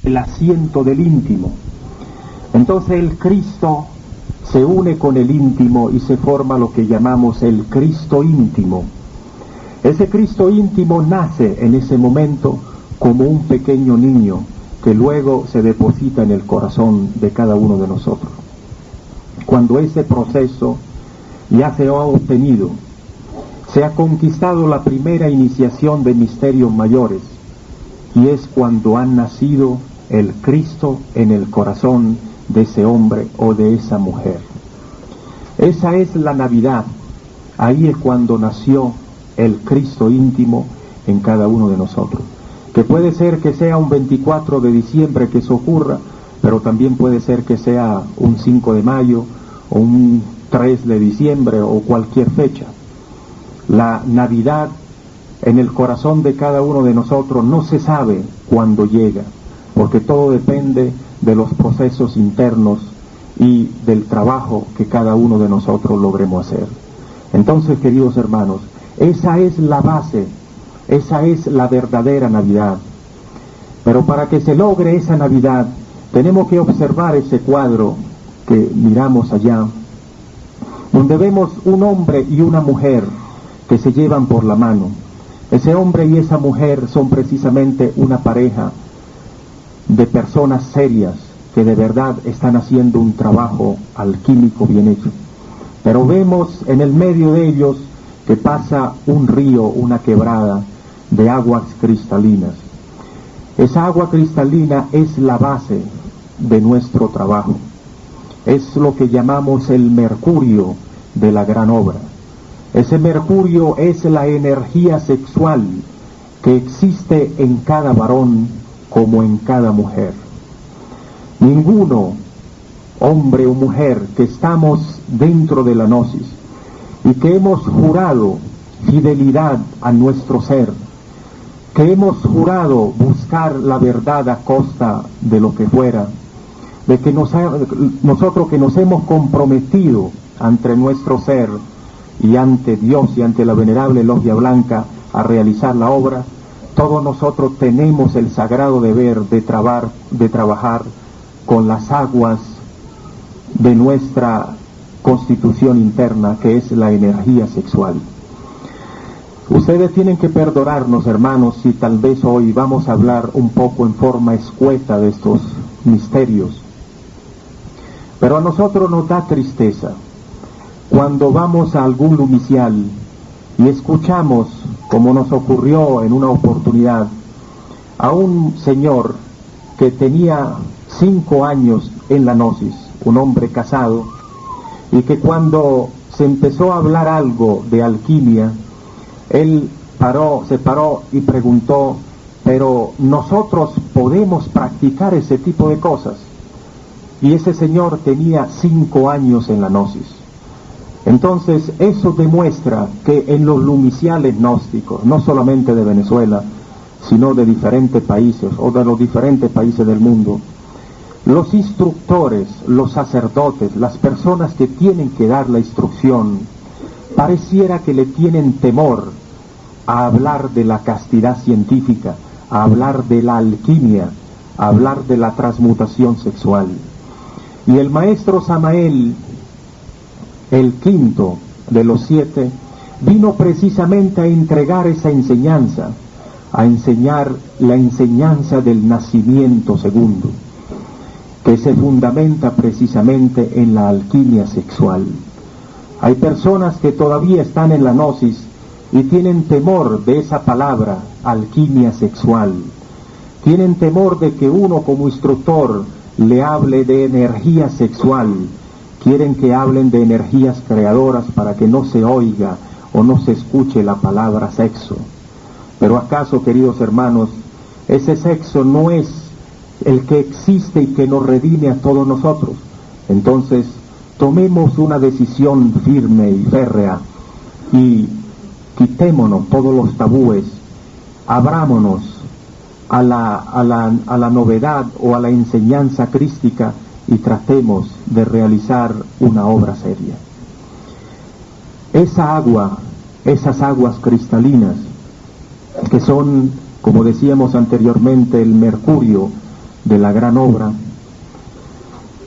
el asiento del íntimo. Entonces el Cristo se une con el íntimo y se forma lo que llamamos el Cristo íntimo. Ese Cristo íntimo nace en ese momento como un pequeño niño que luego se deposita en el corazón de cada uno de nosotros. Cuando ese proceso ya se ha obtenido, se ha conquistado la primera iniciación de misterios mayores, y es cuando ha nacido el Cristo en el corazón de ese hombre o de esa mujer. Esa es la Navidad. Ahí es cuando nació el Cristo íntimo en cada uno de nosotros. Que puede ser que sea un 24 de diciembre que eso ocurra, pero también puede ser que sea un 5 de mayo o un 3 de diciembre o cualquier fecha. La Navidad en el corazón de cada uno de nosotros no se sabe cuándo llega, porque todo depende de los procesos internos y del trabajo que cada uno de nosotros logremos hacer. Entonces, queridos hermanos, esa es la base, esa es la verdadera Navidad. Pero para que se logre esa Navidad, tenemos que observar ese cuadro que miramos allá, donde vemos un hombre y una mujer que se llevan por la mano. Ese hombre y esa mujer son precisamente una pareja de personas serias que de verdad están haciendo un trabajo alquímico bien hecho. Pero vemos en el medio de ellos que pasa un río, una quebrada de aguas cristalinas. Esa agua cristalina es la base de nuestro trabajo. Es lo que llamamos el mercurio de la gran obra. Ese mercurio es la energía sexual que existe en cada varón como en cada mujer. Ninguno, hombre o mujer, que estamos dentro de la gnosis y que hemos jurado fidelidad a nuestro ser, que hemos jurado buscar la verdad a costa de lo que fuera, de que nosotros que nos hemos comprometido ante nuestro ser y ante Dios y ante la venerable logia blanca a realizar la obra, todos nosotros tenemos el sagrado deber de trabajar con las aguas de nuestra constitución interna, que es la energía sexual. Ustedes tienen que perdonarnos, hermanos, si tal vez hoy vamos a hablar un poco en forma escueta de estos misterios. Pero a nosotros nos da tristeza cuando vamos a algún lumicial y escuchamos, como nos ocurrió en una oportunidad, a un señor que tenía 5 años en la gnosis, un hombre casado, y que cuando se empezó a hablar algo de alquimia, él se paró y preguntó: pero nosotros podemos practicar ese tipo de cosas. Y ese señor tenía 5 años en la gnosis. Entonces eso demuestra que en los lumiciales gnósticos, no solamente de Venezuela, sino de diferentes países o de los diferentes países del mundo, los instructores, los sacerdotes, las personas que tienen que dar la instrucción, pareciera que le tienen temor a hablar de la castidad científica, a hablar de la alquimia, a hablar de la transmutación sexual. Y el maestro Samael, el quinto de los 7, vino precisamente a entregar esa enseñanza, a enseñar la enseñanza del nacimiento segundo, que se fundamenta precisamente en la alquimia sexual. Hay personas que todavía están en la gnosis y tienen temor de esa palabra, alquimia sexual. Tienen temor de que uno como instructor le hable de energía sexual. Quieren que hablen de energías creadoras para que no se oiga o no se escuche la palabra sexo. Pero ¿acaso, queridos hermanos, ese sexo no es el que existe y que nos redime a todos nosotros? Entonces, tomemos una decisión firme y férrea y quitémonos todos los tabúes, abrámonos a la novedad o a la enseñanza crística y tratemos de realizar una obra seria. Esa agua, esas aguas cristalinas, que son, como decíamos anteriormente, el mercurio de la gran obra,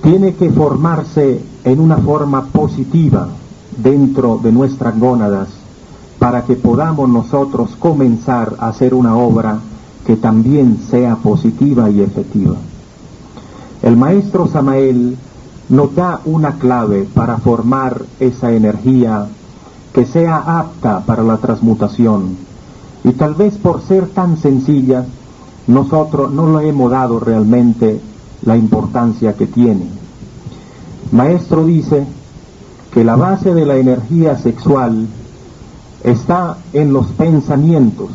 tiene que formarse en una forma positiva dentro de nuestras gónadas para que podamos nosotros comenzar a hacer una obra que también sea positiva y efectiva. El maestro Samael nos da una clave para formar esa energía que sea apta para la transmutación, y tal vez por ser tan sencilla nosotros no le hemos dado realmente la importancia que tiene. Maestro dice que la base de la energía sexual está en los pensamientos.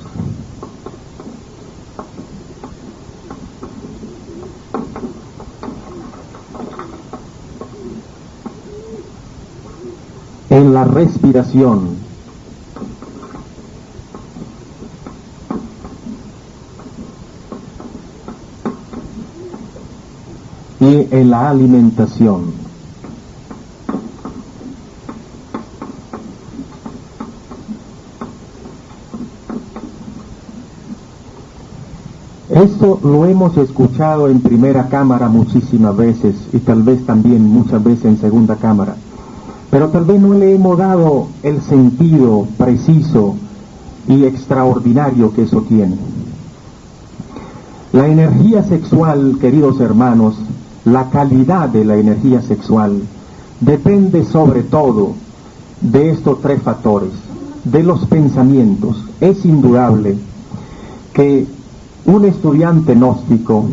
En la respiración, y en la alimentación. Esto lo hemos escuchado en primera cámara muchísimas veces y tal vez también muchas veces en segunda cámara, pero tal vez no le hemos dado el sentido preciso y extraordinario que eso tiene. La energía sexual, queridos hermanos, la calidad de la energía sexual depende sobre todo de estos tres factores, de los pensamientos. Es indudable que un estudiante gnóstico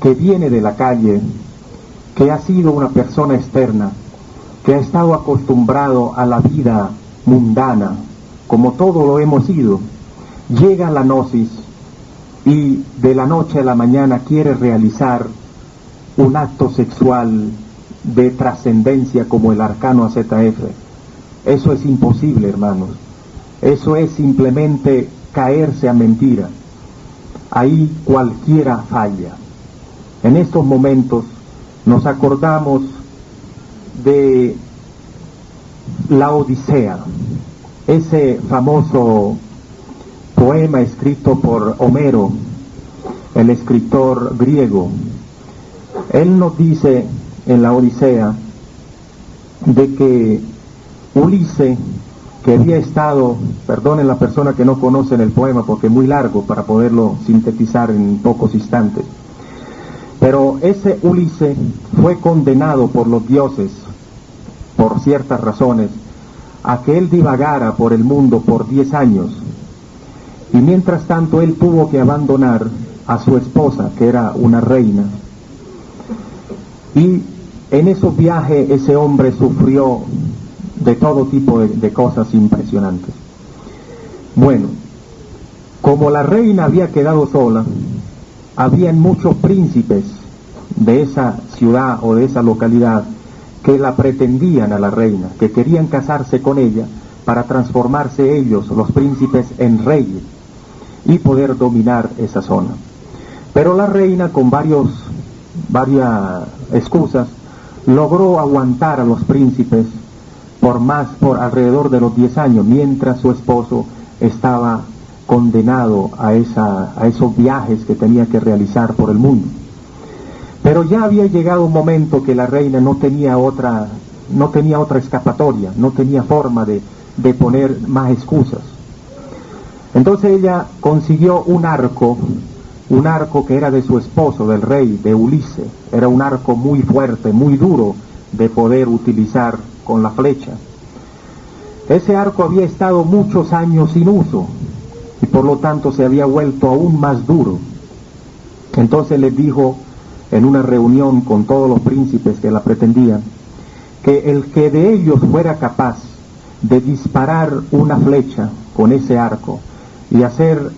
que viene de la calle, que ha sido una persona externa, que ha estado acostumbrado a la vida mundana, como todo lo hemos sido, llega a la gnosis y de la noche a la mañana quiere realizar un acto sexual de trascendencia como el arcano AZF. Eso es imposible, hermanos. Eso es simplemente caerse a mentira. Ahí cualquiera falla. En estos momentos nos acordamos de la Odisea, ese famoso poema escrito por Homero, el escritor griego. Él nos dice en la Odisea de que Ulises, que había estado, perdonen la persona que no conocen el poema porque es muy largo para poderlo sintetizar en pocos instantes, pero ese Ulises fue condenado por los dioses, por ciertas razones, a que él divagara por el mundo por 10 años, y mientras tanto él tuvo que abandonar a su esposa, que era una reina, y en esos viajes ese hombre sufrió de todo tipo de cosas impresionantes. Bueno, como la reina había quedado sola, habían muchos príncipes de esa ciudad o de esa localidad que la pretendían a la reina, que querían casarse con ella para transformarse ellos, los príncipes, en reyes y poder dominar esa zona. Pero la reina, con varias excusas, logró aguantar a los príncipes por alrededor de los 10 años, mientras su esposo estaba condenado a esos viajes que tenía que realizar por el mundo. Pero ya había llegado un momento que la reina no tenía otra escapatoria, no tenía forma de poner más excusas. Entonces ella consiguió un arco que era de su esposo, del rey, de Ulises. Era un arco muy fuerte, muy duro de poder utilizar con la flecha. Ese arco había estado muchos años sin uso y por lo tanto se había vuelto aún más duro. Entonces les dijo en una reunión con todos los príncipes que la pretendían, que el que de ellos fuera capaz de disparar una flecha con ese arco y hacer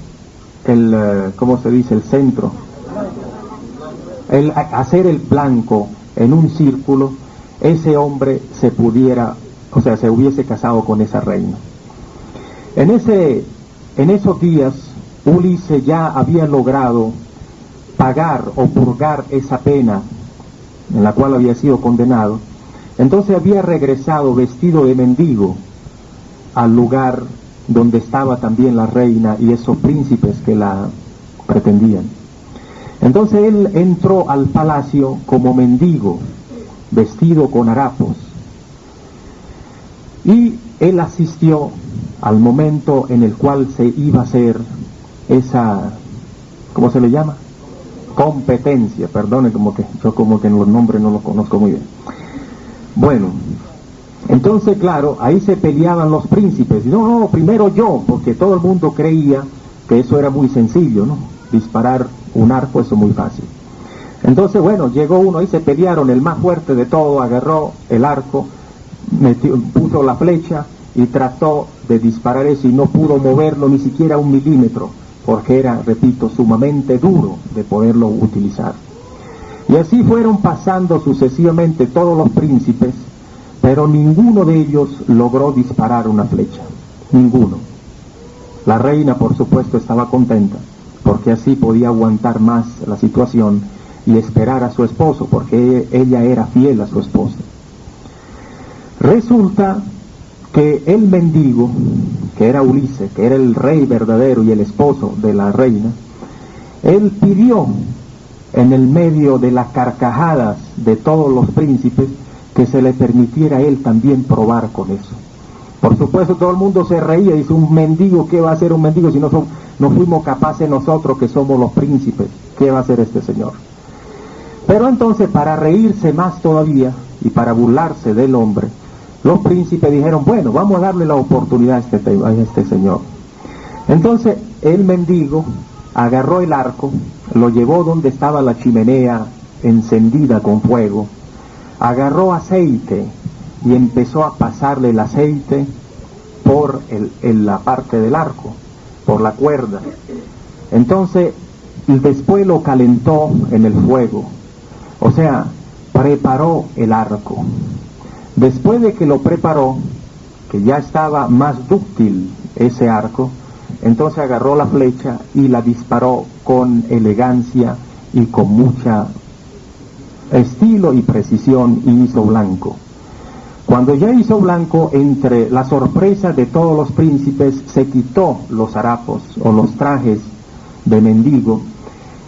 ¿cómo se dice? El centro, hacer el blanco en un círculo, ese hombre se hubiese casado con esa reina. En esos días, Ulises ya había logrado pagar o purgar esa pena en la cual había sido condenado. Entonces había regresado vestido de mendigo al lugar donde estaba también la reina y esos príncipes que la pretendían. Entonces él entró al palacio como mendigo, vestido con harapos, y él asistió al momento en el cual se iba a hacer esa, ¿cómo se le llama? Competencia, perdone, yo en los nombres no los conozco muy bien. Bueno, entonces claro, ahí se peleaban los príncipes. No, primero yo, porque todo el mundo creía que eso era muy sencillo, ¿no? Disparar un arco, eso es muy fácil. Entonces bueno, llegó uno, ahí se pelearon, el más fuerte de todo agarró el arco, puso la flecha y trató de disparar eso y no pudo moverlo ni siquiera 1 milímetro, porque era, repito, sumamente duro de poderlo utilizar. Y así fueron pasando sucesivamente todos los príncipes, pero ninguno de ellos logró disparar una flecha, ninguno. La reina, por supuesto, estaba contenta, porque así podía aguantar más la situación y esperar a su esposo, porque ella era fiel a su esposo. Resulta que el mendigo, que era Ulises, que era el rey verdadero y el esposo de la reina, él pidió en el medio de las carcajadas de todos los príncipes que se le permitiera a él también probar con eso. Por supuesto todo el mundo se reía y dice, un mendigo, ¿qué va a hacer un mendigo si no fuimos capaces nosotros que somos los príncipes? ¿Qué va a hacer este señor? Pero entonces, para reírse más todavía y para burlarse del hombre, los príncipes dijeron, bueno, vamos a darle la oportunidad a este señor. Entonces el mendigo agarró el arco, lo llevó donde estaba la chimenea encendida con fuego, agarró aceite y empezó a pasarle el aceite por la parte del arco, por la cuerda. Entonces después lo calentó en el fuego, o sea, preparó el arco. Después de que lo preparó, que ya estaba más dúctil ese arco, entonces agarró la flecha y la disparó con elegancia y con mucha estilo y precisión, y hizo blanco. Cuando ya hizo blanco, entre la sorpresa de todos los príncipes, se quitó los harapos o los trajes de mendigo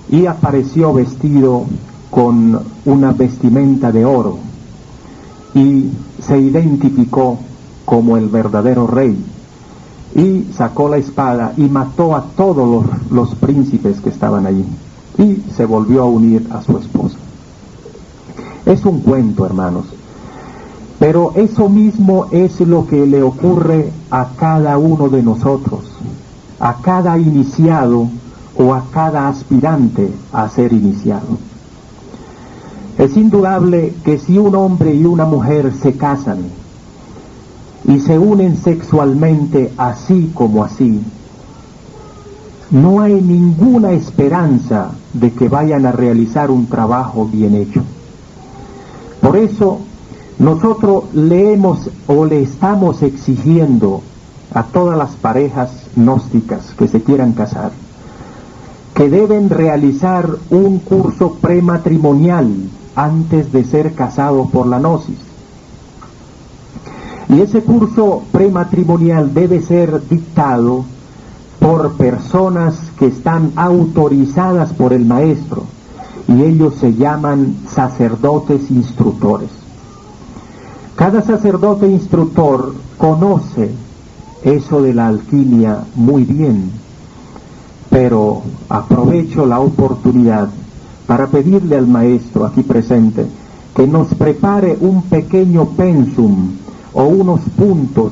y apareció vestido con una vestimenta de oro, y se identificó como el verdadero rey, y sacó la espada y mató a todos los príncipes que estaban allí, y se volvió a unir a su esposa. Es un cuento, hermanos, pero eso mismo es lo que le ocurre a cada uno de nosotros, a cada iniciado o a cada aspirante a ser iniciado. Es indudable que si un hombre y una mujer se casan y se unen sexualmente así como así, no hay ninguna esperanza de que vayan a realizar un trabajo bien hecho. Por eso nosotros le estamos exigiendo a todas las parejas gnósticas que se quieran casar que deben realizar un curso prematrimonial antes de ser casados por la gnosis. Y ese curso prematrimonial debe ser dictado por personas que están autorizadas por el maestro, y ellos se llaman sacerdotes instructores. Cada sacerdote instructor conoce eso de la alquimia muy bien, pero aprovecho la oportunidad para pedirle al maestro aquí presente que nos prepare un pequeño pensum o unos puntos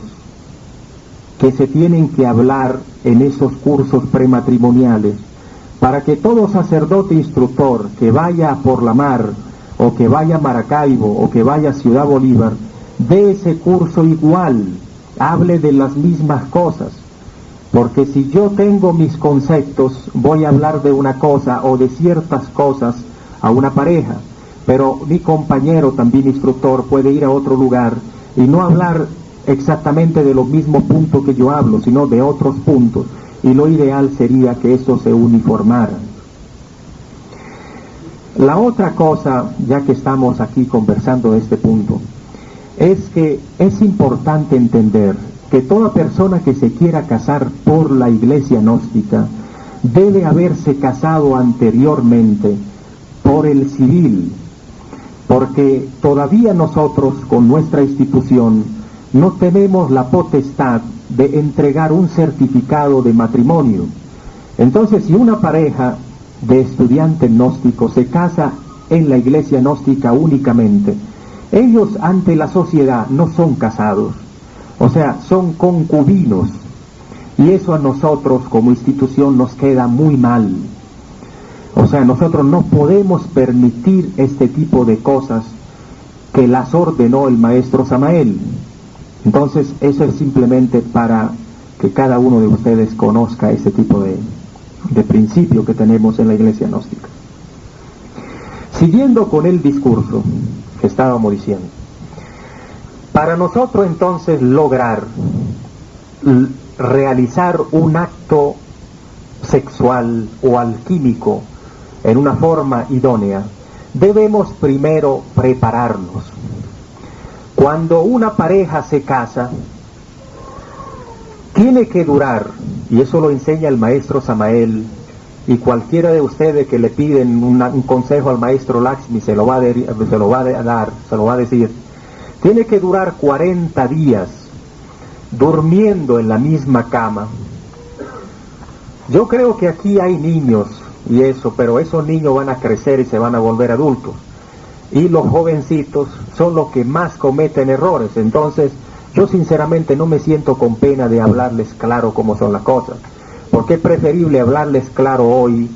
que se tienen que hablar en esos cursos prematrimoniales, para que todo sacerdote instructor que vaya a Por la Mar, o que vaya a Maracaibo, o que vaya a Ciudad Bolívar, dé ese curso igual, hable de las mismas cosas. Porque si yo tengo mis conceptos, voy a hablar de una cosa o de ciertas cosas a una pareja, pero mi compañero también instructor puede ir a otro lugar y no hablar exactamente de los mismos puntos que yo hablo, sino de otros puntos, y lo ideal sería que eso se uniformara. La otra cosa, ya que estamos aquí conversando de este punto, es que es importante entender que toda persona que se quiera casar por la iglesia gnóstica debe haberse casado anteriormente por el civil, porque todavía nosotros con nuestra institución no tenemos la potestad de entregar un certificado de matrimonio. Entonces, si una pareja de estudiantes gnósticos se casa en la iglesia gnóstica únicamente, ellos ante la sociedad no son casados, o sea, son concubinos, y eso a nosotros como institución nos queda muy mal. O sea, nosotros no podemos permitir este tipo de cosas que las ordenó el maestro Samael. Entonces, eso es simplemente para que cada uno de ustedes conozca ese tipo de principio que tenemos en la iglesia gnóstica. Siguiendo con el discurso que estábamos diciendo, para nosotros entonces lograr realizar un acto sexual o alquímico en una forma idónea, debemos primero prepararnos. Cuando una pareja se casa, tiene que durar, y eso lo enseña el maestro Samael, y cualquiera de ustedes que le piden un consejo al maestro Lakshmi se lo va a decir, tiene que durar 40 días durmiendo en la misma cama. Yo creo que aquí hay niños y eso, pero esos niños van a crecer y se van a volver adultos, y los jovencitos son los que más cometen errores. Entonces yo sinceramente no me siento con pena de hablarles claro cómo son las cosas, porque es preferible hablarles claro hoy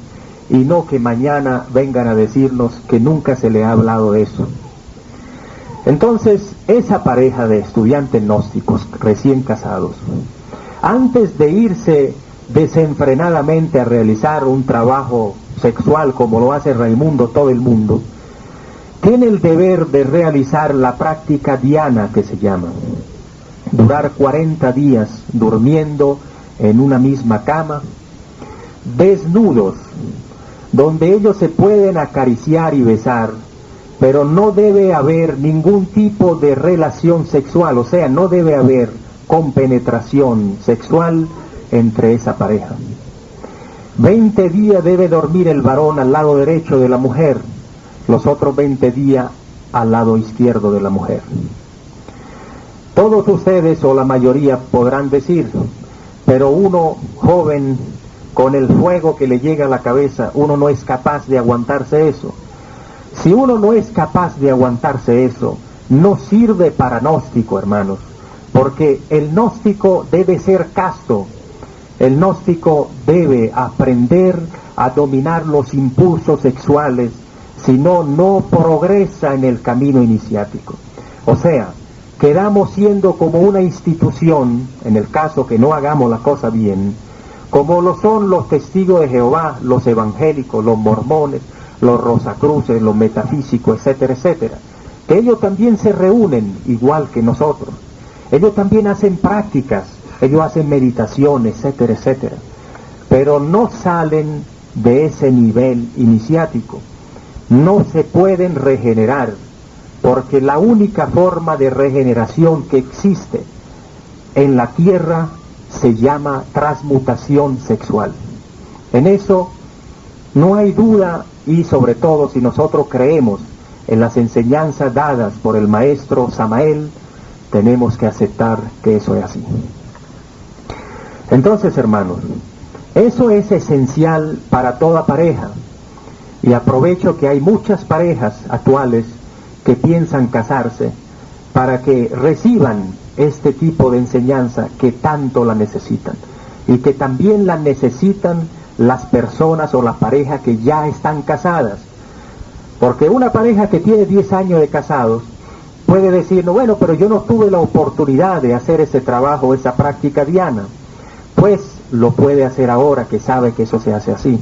y no que mañana vengan a decirnos que nunca se le ha hablado de eso. Entonces, esa pareja de estudiantes gnósticos recién casados, antes de irse desenfrenadamente a realizar un trabajo sexual como lo hace Raimundo todo el mundo, tiene el deber de realizar la práctica dhyana, que se llama durar 40 días durmiendo en una misma cama, desnudos, donde ellos se pueden acariciar y besar, pero no debe haber ningún tipo de relación sexual, o sea, no debe haber compenetración sexual entre esa pareja. 20 días debe dormir el varón al lado derecho de la mujer, los otros 20 días al lado izquierdo de la mujer. Todos ustedes o la mayoría podrán decir, pero uno joven con el fuego que le llega a la cabeza, uno no es capaz de aguantarse eso. Si uno no es capaz de aguantarse eso, no sirve para gnóstico, hermanos, porque el gnóstico debe ser casto. El gnóstico debe aprender a dominar los impulsos sexuales, si no, no progresa en el camino iniciático. O sea, quedamos siendo como una institución, en el caso que no hagamos la cosa bien, como lo son los testigos de Jehová, los evangélicos, los mormones, los rosacruces, los metafísicos, etcétera, etcétera, que ellos también se reúnen igual que nosotros. Ellos también hacen prácticas, ellos hacen meditación, etcétera, etcétera, pero no salen de ese nivel iniciático. No se pueden regenerar, porque la única forma de regeneración que existe en la tierra se llama transmutación sexual. En eso no hay duda, y sobre todo si nosotros creemos en las enseñanzas dadas por el maestro Samael, tenemos que aceptar que eso es así. Entonces, hermanos, eso es esencial para toda pareja, y aprovecho que hay muchas parejas actuales que piensan casarse para que reciban este tipo de enseñanza que tanto la necesitan, y que también la necesitan las personas o la pareja que ya están casadas, porque una pareja que tiene 10 años de casados puede decir, no, bueno, pero yo no tuve la oportunidad de hacer ese trabajo, esa práctica dhyana. Pues lo puede hacer ahora que sabe que eso se hace así.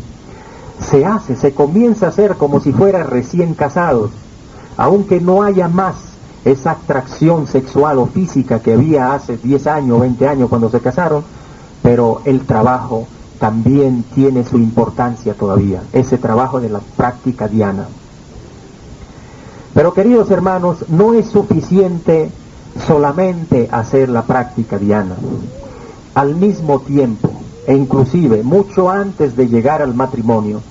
Se comienza a hacer como si fuera recién casados, aunque no haya más esa atracción sexual o física que había hace 10 años, 20 años cuando se casaron, pero el trabajo también tiene su importancia todavía, ese trabajo de la práctica dhyana. Pero queridos hermanos, no es suficiente solamente hacer la práctica dhyana. Al mismo tiempo, e inclusive mucho antes de llegar al matrimonio,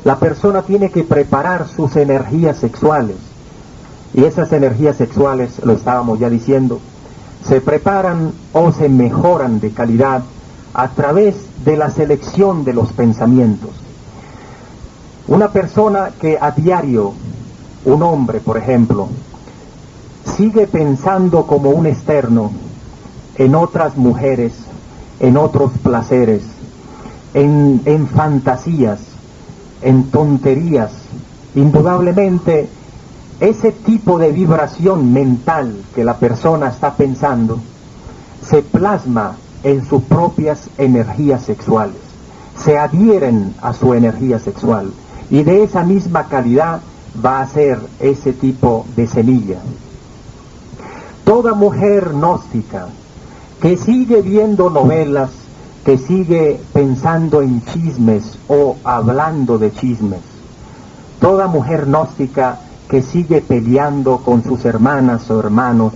la persona tiene que preparar sus energías sexuales. Y esas energías sexuales, lo estábamos ya diciendo, se preparan o se mejoran de calidad a través de la selección de los pensamientos. Una persona que a diario, un hombre por ejemplo, sigue pensando como un externo en otras mujeres, en otros placeres, en fantasías, en tonterías, indudablemente ese tipo de vibración mental que la persona está pensando se plasma en sus propias energías sexuales, se adhieren a su energía sexual y de esa misma calidad va a ser ese tipo de semilla. Toda mujer gnóstica que sigue viendo novelas, que sigue pensando en chismes o hablando de chismes, toda mujer gnóstica que sigue peleando con sus hermanas o hermanos,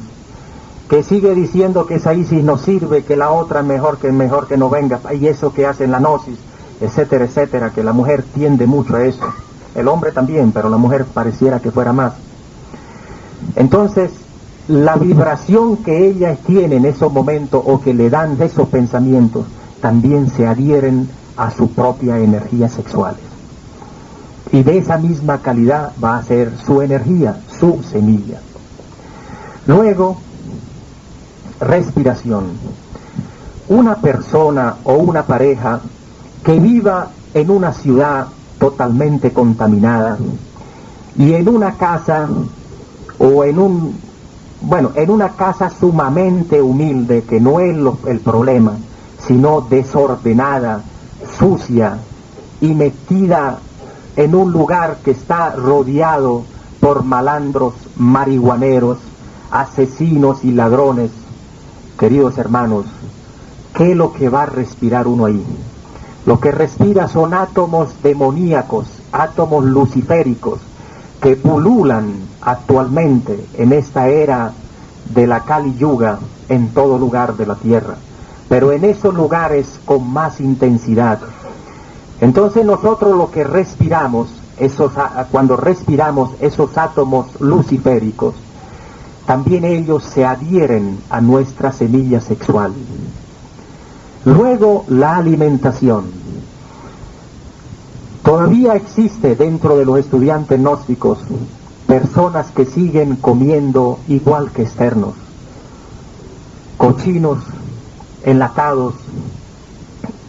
que sigue diciendo que esa Isis no sirve, que la otra mejor que no venga, y eso que hacen la gnosis, etcétera, etcétera, que la mujer tiende mucho a eso, el hombre también, pero la mujer pareciera que fuera más. Entonces, la vibración que ella tiene en esos momentos o que le dan de esos pensamientos, también se adhieren a su propia energía sexual. Y de esa misma calidad va a ser su energía, su semilla. Luego, respiración. Una persona o una pareja que viva en una ciudad totalmente contaminada y en una casa o en una casa sumamente humilde, que no es el problema, sino desordenada, sucia y metida en un lugar que está rodeado por malandros, marihuaneros, asesinos y ladrones. Queridos hermanos, ¿qué es lo que va a respirar uno ahí? Lo que respira son átomos demoníacos, átomos luciféricos, que pululan actualmente en esta era de la Kali Yuga en todo lugar de la tierra, pero en esos lugares con más intensidad. Entonces nosotros lo que respiramos, cuando respiramos esos átomos luciféricos, también ellos se adhieren a nuestra semilla sexual. Luego, la alimentación. Todavía existe dentro de los estudiantes gnósticos personas que siguen comiendo igual que externos, cochinos, enlatados,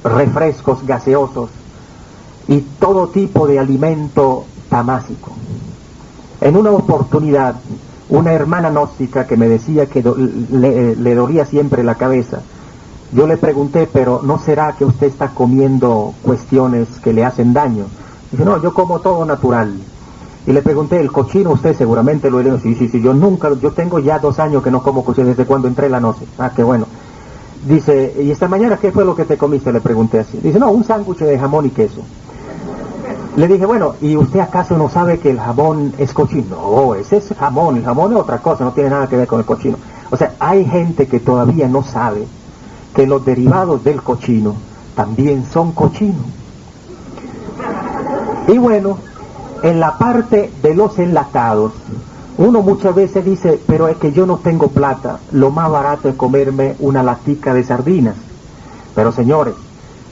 refrescos gaseosos y todo tipo de alimento tamásico. En una oportunidad, una hermana gnóstica que me decía que le dolía siempre la cabeza, yo le pregunté, pero ¿no será que usted está comiendo cuestiones que le hacen daño? Dice, no, yo como todo natural. Y le pregunté, ¿el cochino usted seguramente lo eliminó? Sí, yo tengo ya 2 años que no como cochino, desde cuando entré en la gnosis. Ah, qué bueno. Dice, ¿y esta mañana qué fue lo que te comiste? Le pregunté así. Dice, no, un sándwich de jamón y queso. Le dije, bueno, ¿y usted acaso no sabe que el jamón es cochino? No, ese es jamón, el jamón es otra cosa, no tiene nada que ver con el cochino. O sea, hay gente que todavía no sabe que los derivados del cochino también son cochinos. Y bueno, en la parte de los enlatados, uno muchas veces dice, pero es que yo no tengo plata, lo más barato es comerme una latica de sardinas. Pero señores,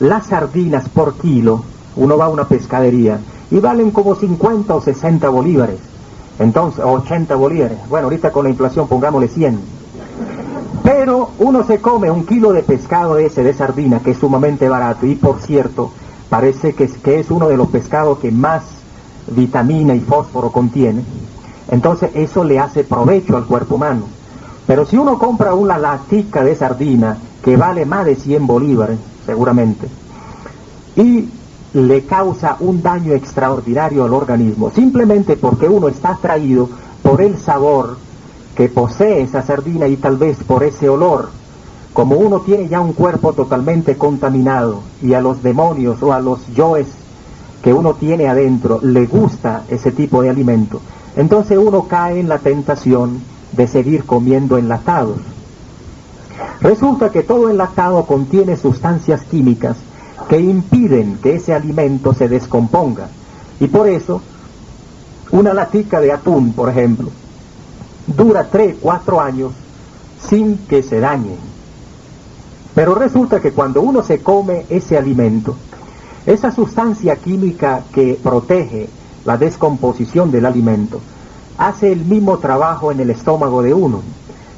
las sardinas por kilo, uno va a una pescadería y valen como 50 o 60 bolívares, entonces, 80 bolívares, bueno, ahorita con la inflación pongámosle 100. Pero uno se come 1 kilo de pescado ese de sardina, que es sumamente barato, y por cierto, parece que es uno de los pescados que más vitamina y fósforo contiene. Entonces eso le hace provecho al cuerpo humano. Pero si uno compra una latica de sardina que vale más de 100 bolívares, seguramente, y le causa un daño extraordinario al organismo, simplemente porque uno está atraído por el sabor que posee esa sardina y tal vez por ese olor. Como uno tiene ya un cuerpo totalmente contaminado y a los demonios o a los yoes que uno tiene adentro le gusta ese tipo de alimento, entonces uno cae en la tentación de seguir comiendo enlatados. Resulta que todo enlatado contiene sustancias químicas que impiden que ese alimento se descomponga. Y por eso, una latica de atún, por ejemplo, dura 3, 4 años sin que se dañe. Pero resulta que cuando uno se come ese alimento, esa sustancia química que protege la descomposición del alimento hace el mismo trabajo en el estómago de uno.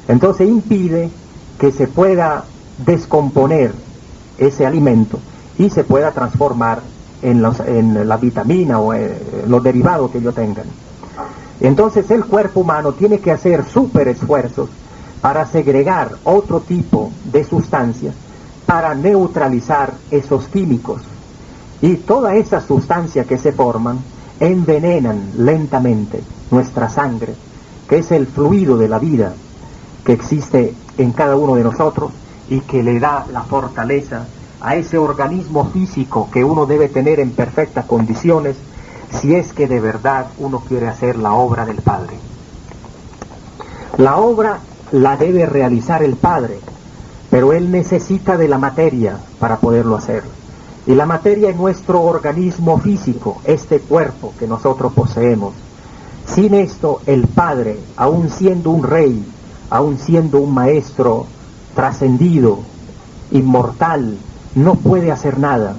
Entonces impide que se pueda descomponer ese alimento y se pueda transformar en la vitamina o los derivados que ellos tengan. Entonces el cuerpo humano tiene que hacer súper esfuerzos para segregar otro tipo de sustancias para neutralizar esos químicos. Y todas esas sustancias que se forman envenenan lentamente nuestra sangre, que es el fluido de la vida que existe en cada uno de nosotros y que le da la fortaleza a ese organismo físico que uno debe tener en perfectas condiciones si es que de verdad uno quiere hacer la obra del Padre. La obra la debe realizar el Padre, pero Él necesita de la materia para poderlo hacer. Y la materia es nuestro organismo físico, este cuerpo que nosotros poseemos. Sin esto, el Padre, aun siendo un rey, aun siendo un maestro trascendido, inmortal, no puede hacer nada.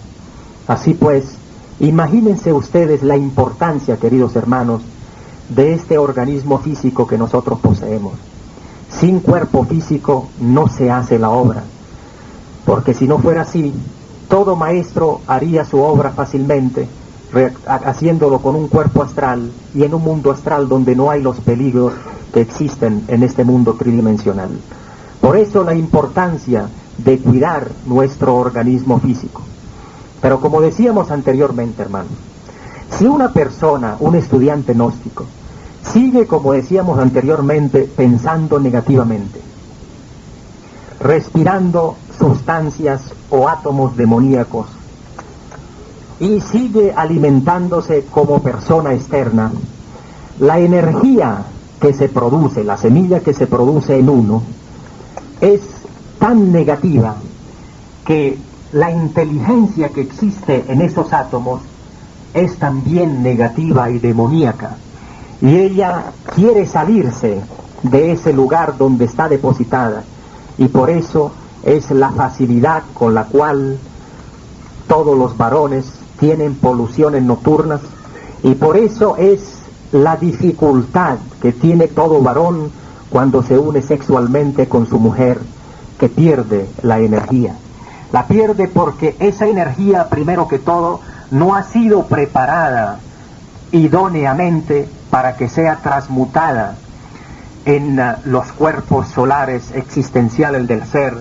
Así pues, imagínense ustedes la importancia, queridos hermanos, de este organismo físico que nosotros poseemos. Sin cuerpo físico no se hace la obra, porque si no fuera así, todo maestro haría su obra fácilmente, haciéndolo con un cuerpo astral y en un mundo astral donde no hay los peligros que existen en este mundo tridimensional. Por eso la importancia de cuidar nuestro organismo físico. Pero como decíamos anteriormente, hermanos, si una persona, un estudiante gnóstico, sigue, como decíamos anteriormente, pensando negativamente, respirando sustancias o átomos demoníacos, y sigue alimentándose como persona externa, la energía que se produce, la semilla que se produce en uno, es tan negativa que la inteligencia que existe en esos átomos es también negativa y demoníaca. Y ella quiere salirse de ese lugar donde está depositada. Y por eso es la facilidad con la cual todos los varones tienen poluciones nocturnas. Y por eso es la dificultad que tiene todo varón cuando se une sexualmente con su mujer, que pierde la energía. La pierde porque esa energía, primero que todo, no ha sido preparada idóneamente para que sea transmutada en los cuerpos solares existenciales del ser,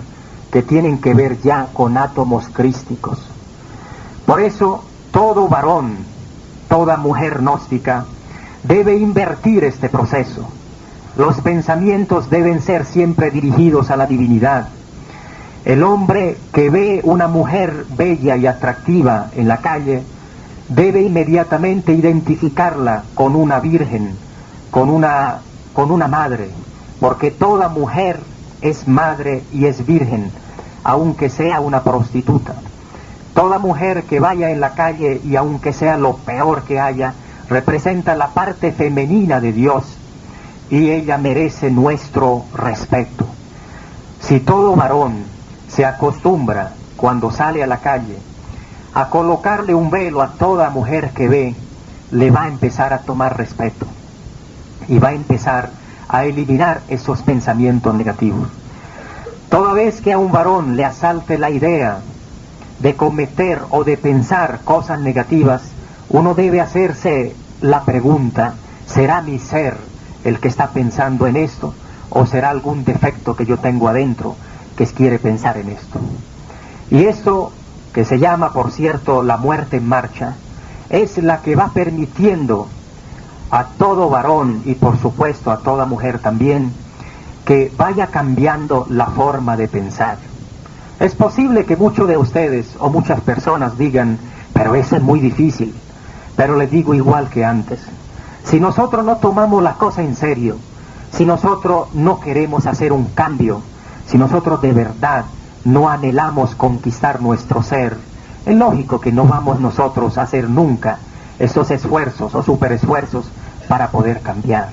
que tienen que ver ya con átomos crísticos. Por eso, todo varón, toda mujer gnóstica, debe invertir este proceso. Los pensamientos deben ser siempre dirigidos a la divinidad. El hombre que ve una mujer bella y atractiva en la calle debe inmediatamente identificarla con una virgen, con una madre, porque toda mujer es madre y es virgen, aunque sea una prostituta. Toda mujer que vaya en la calle, y aunque sea lo peor que haya, representa la parte femenina de Dios, y ella merece nuestro respeto. Si todo varón se acostumbra, cuando sale a la calle, a colocarle un velo a toda mujer que ve, le va a empezar a tomar respeto y va a empezar a eliminar esos pensamientos negativos. Toda vez que a un varón le asalte la idea de cometer o de pensar cosas negativas, uno debe hacerse la pregunta: ¿será mi ser el que está pensando en esto, o será algún defecto que yo tengo adentro que quiere pensar en esto? Y esto, que se llama, por cierto, la muerte en marcha, es la que va permitiendo a todo varón, y por supuesto a toda mujer también, que vaya cambiando la forma de pensar. Es posible que muchos de ustedes o muchas personas digan: pero eso es muy difícil. Pero les digo igual que antes, si nosotros no tomamos las cosas en serio, si nosotros no queremos hacer un cambio, si nosotros de verdad no anhelamos conquistar nuestro ser, Es lógico que no vamos nosotros a hacer nunca esos esfuerzos o superesfuerzos para poder cambiar,